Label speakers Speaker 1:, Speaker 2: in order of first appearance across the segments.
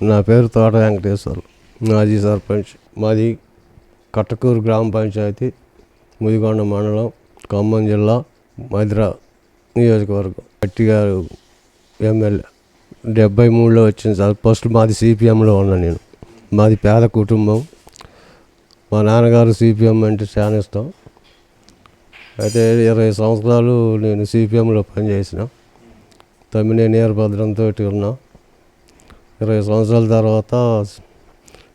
Speaker 1: నా పేరు తోట వెంకటేశ్వర్, మాజీ సర్పంచ్. మాది కట్టకూరు గ్రామ పంచాయతీ, ముదిగొండ మండలం, ఖమ్మం జిల్లా, మధిర నియోజకవర్గం. గట్టి గారు ఎమ్మెల్యే 73లో వచ్చింది సార్. ఫస్ట్ మాది సిపిఎంలో ఉన్నా నేను. మాది పేద కుటుంబం. మా నాన్నగారు సిపిఎం అంటే చాలా ఇష్టం. అయితే 20 సంవత్సరాలు నేను సిపిఎంలో పనిచేసిన. తమ్మినేని వీరభద్రంతో ఉన్నా. 20 సంవత్సరాల తర్వాత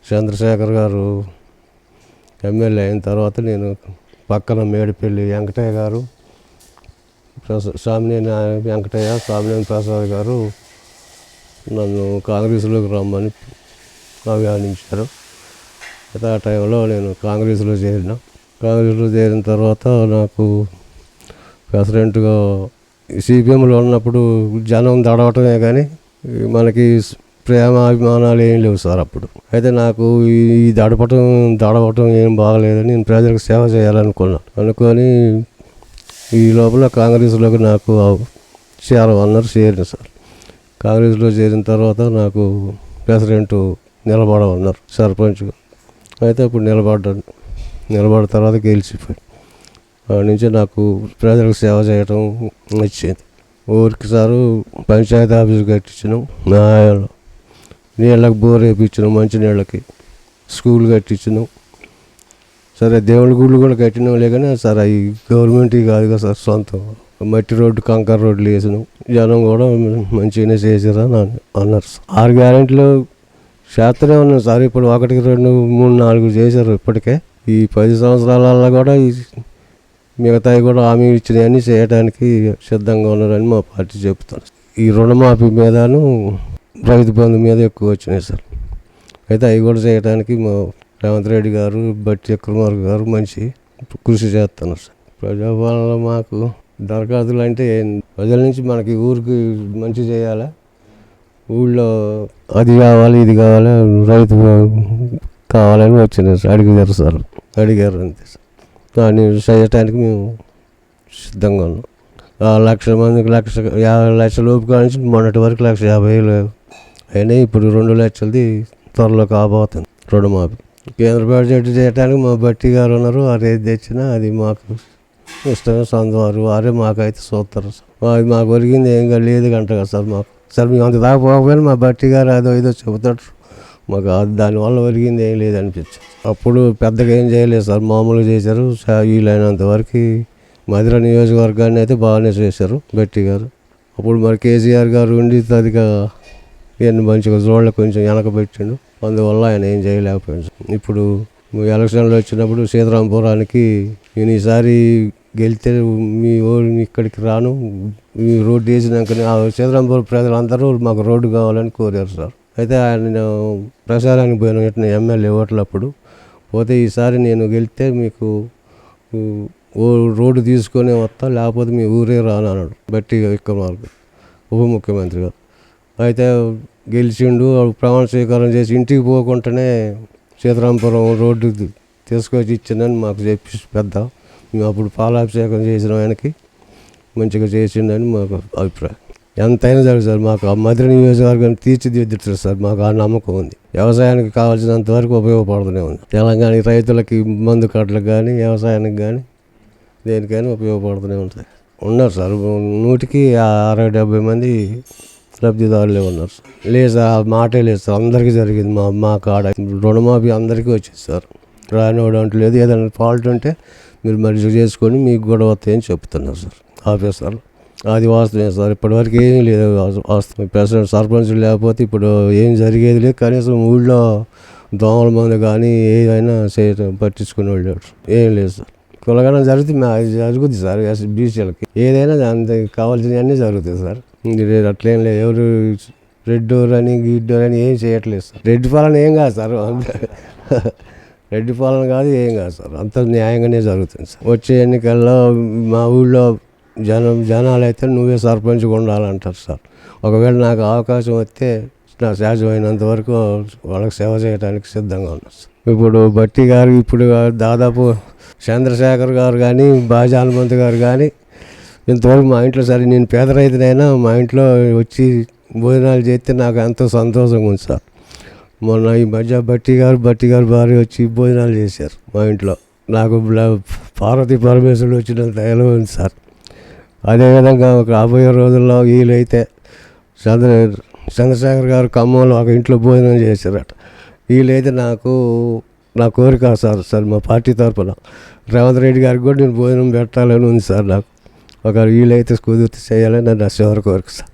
Speaker 1: చంద్రశేఖర్ గారు ఎమ్మెల్యే అయిన తర్వాత నేను పక్కన మేడిపల్లి వెంకటయ్య గారు, సామినేని వెంకటయ్య, సామినేని ప్రసాద్ గారు నన్ను కాంగ్రెస్లోకి రమ్మని ఆహ్వానించారు. అయితే ఆ టైంలో నేను కాంగ్రెస్లో చేరిన. కాంగ్రెస్లో చేరిన తర్వాత నాకు ప్రెసిడెంట్గా సిపిఎంలో ఉన్నప్పుడు జనం దడవటమే కానీ మనకి ప్రేమ అభిమానాలు ఏం లేవు సార్ అప్పుడు. అయితే నాకు ఈ దడవటం ఏం బాగలేదని నేను ప్రజలకు సేవ చేయాలనుకొని ఈ లోపల కాంగ్రెస్లోకి నాకు చేరిన సార్. కాంగ్రెస్లో చేరిన తర్వాత నాకు ప్రెసిడెంట్ నిలబడమన్నారు సర్పంచ్గా. అయితే అప్పుడు నిలబడిన తర్వాత గెలిచిపోయి నుంచి నాకు ప్రజలకు సేవ చేయటం నచ్చింది. ఊరికి సారు పంచాయతీ ఆఫీసు కట్టించినాం. నీళ్ళకి బోర్ వేయించినాం, మంచినీళ్ళకి స్కూల్ కట్టించినాం. సరే దేవుడి గుళ్ళు కూడా కట్టినాంలే కానీ సార్ అవి గవర్నమెంట్ కాదు కదా సార్, సొంతం మట్టి రోడ్డు, కంకర రోడ్లు వేసినాం. జనం కూడా మంచిగానే చేసారా అన్నారు. 6 గ్యారెంటీలు చేస్తూనే ఉన్నాం సార్. ఇప్పుడు 1, 2, 3, 4 చేశారు ఇప్పటికే. ఈ 10 సంవత్సరాలలో కూడా మిగతావి కూడా హామీ ఇచ్చినవన్నీ చేయడానికి సిద్ధంగా ఉన్నారని మా పార్టీ చెప్తాను. ఈ రుణమాఫీ మీదను రైతు బంధు మీద ఎక్కువ వచ్చినాయి సార్. అయితే అవి కూడా చేయడానికి మా రేవంత్ రెడ్డి గారు, బట్టి విక్రమార్క గారు మంచి కృషి చేస్తున్నారు సార్. ప్రజాపాలనలో మాకు దరఖాస్తులు అంటే ప్రజల నుంచి మనకి ఊరికి మంచి చేయాలి, ఊళ్ళో అది కావాలి ఇది కావాలి, రైతు కావాలని వచ్చినాయి సార్. అడిగారు అంతే సార్. దాన్ని చేయటానికి మేము సిద్ధంగా ఉన్నాం. 1,00,000 మందికి 50 లక్షల లోపు కానించి మొన్నటి వరకు 1,50,000 అయినాయి. ఇప్పుడు 2 లక్షలది త్వరలో కాబోతుంది రుణమాఫీ. కేంద్ర బడ్జెట్ చేయడానికి మా బట్టి గారు ఉన్నారు. ఏది తెచ్చినా అది మాకు ఇష్టమే సందవారు వారే మాకైతే చూస్తారు సార్. అది మాకు ఒరిగింది ఏం లేదు గంట కదా సార్. సార్ మేము అంత దాకా పోకపోయినా మా బట్టి గారు అదో ఇదో చెబుతాడు. మాకు దానివల్ల ఒరిగింది ఏం లేదనిపించింది. అప్పుడు పెద్దగా ఏం చేయలేదు సార్, మామూలుగా చేశారు. వీలైనంత వరకు మధిర నియోజకవర్గాన్ని అయితే బాగానే చేశారు బట్టి గారు. అప్పుడు మరి కేసీఆర్ గారు ఉండి తదిగా ఇవన్నీ మంచిగా జోళ్ళ కొంచెం వెనకబెట్టిండు. అందువల్ల ఆయన ఏం చేయలేకపోయాడు. ఇప్పుడు ఎలక్షన్లు వచ్చినప్పుడు సీతారాంపురానికి నేను ఈసారి గెలిస్తే మీ ఊరిని ఇక్కడికి రాను, మీ రోడ్డు వేసినాకనే సీతారాంపురం ప్రజలందరూ మాకు రోడ్డు కావాలని కోరారు సార్. అయితే ఆయన ప్రచారానికి పోయిన వెంటనే ఎమ్మెల్యే ఓట్లప్పుడు పోతే ఈసారి నేను గెలిస్తే మీకు రోడ్డు తీసుకొని వస్తా, లేకపోతే మీ ఊరే రాను అన్నాడు బట్టి విక్రమార్క ఉప ముఖ్యమంత్రిగా. అయితే గెలిచిండు. ప్రమాణ స్వీకారం చేసి ఇంటికి పోకుండానే సీతారాంపురం రోడ్డు తీసుకొచ్చి ఇచ్చిందని మాకు చెప్పి పెద్ద. మేము అప్పుడు పాలాభిషేకం చేసిన ఆయనకి మంచిగా చేసిండని మాకు అభిప్రాయం. ఎంతైనా జరుగుతుంది సార్. మాకు ఆ మధిర నియోజకవర్గం తీర్చిదిద్దుతారు సార్. మాకు ఆ నమ్మకం ఉంది. వ్యవసాయానికి కావాల్సినంత వరకు ఉపయోగపడుతూనే ఉంది. తెలంగాణ రైతులకి మందు కట్టలకు కానీ వ్యవసాయానికి కానీ దేనికైనా ఉపయోగపడుతూనే ఉంటాయి. ఉన్నారు సార్. 100కి 60-70 మంది లబ్ధిదారులే ఉన్నారు సార్. లేదు సార్, ఆ మాటే లేదు సార్. అందరికీ జరిగింది. మా కాడ రుణమాఫీ అందరికీ వచ్చింది సార్. రానివాడు అంటూ లేదు. ఏదైనా ఫాల్ట్ ఉంటే మీరు మరిచి చేసుకొని మీకు కూడా వస్తాయని చెప్తున్నారు సార్ ఆఫీసర్. అది వాస్తవమే సార్. ఇప్పటివరకు ఏమీ లేదు వాస్తవం. ప్రెసిడెంట్ సర్పంచ్ లేకపోతే ఇప్పుడు ఏం జరిగేది లేదు. కనీసం ఊళ్ళో దోమల మంది కానీ ఏదైనా పట్టించుకునేవాళ్ళు ఏం లేదు సార్. కులగనం జరుగుద్ది సార్. బీసీలకి ఏదైనా అంత కావాల్సినవన్నీ జరుగుతాయి సార్. అట్లేం లేదు. ఎవరు రెడ్డోర్ అని గిడ్డోర్ అని ఏం చేయట్లేదు సార్. రెడ్డి పాలన ఏం కాదు సార్. రెడ్డి పాలన కాదు, ఏం కాదు సార్. అంత న్యాయంగానే జరుగుతుంది సార్. వచ్చే ఎన్నికల్లో మా ఊళ్ళో జనాలు అయితే నువ్వే సర్పంచ్గా ఉండాలంటారు సార్. ఒకవేళ నాకు అవకాశం వస్తే నా సాధ్యమైనంత వరకు వాళ్ళకి సేవ చేయడానికి సిద్ధంగా ఉన్నాను సార్. ఇప్పుడు బట్టి గారు ఇప్పుడు దాదాపు చంద్రశేఖర్ గారు కానీ బాజీ హనుమంత్ గారు కానీ ఇంతవరకు మా ఇంట్లో సరే నేను పేద రైతునైనా మా ఇంట్లో వచ్చి భోజనాలు చేస్తే నాకు ఎంతో సంతోషంగా ఉంది సార్. మొన్న ఈ మధ్య బట్టి గారు భార్య వచ్చి భోజనాలు చేశారు మా ఇంట్లో. నాకు పార్వతీ పరమేశ్వరుడు వచ్చినంత ఎలా ఉంది సార్. అదేవిధంగా ఒక రాబోయే రోజుల్లో వీలైతే చంద్రశేఖర్ గారు ఖమ్మంలో ఒక ఇంట్లో భోజనం చేశారట. వీలైతే నా కోరిక సార్ మా పార్టీ తరఫున రేవంత్ రెడ్డి గారికి కూడా నేను భోజనం పెట్టాలని ఉంది సార్. నాకు ఒక వీలైతే కుదిరితే చేయాలని నా చివరి కోరిక సార్.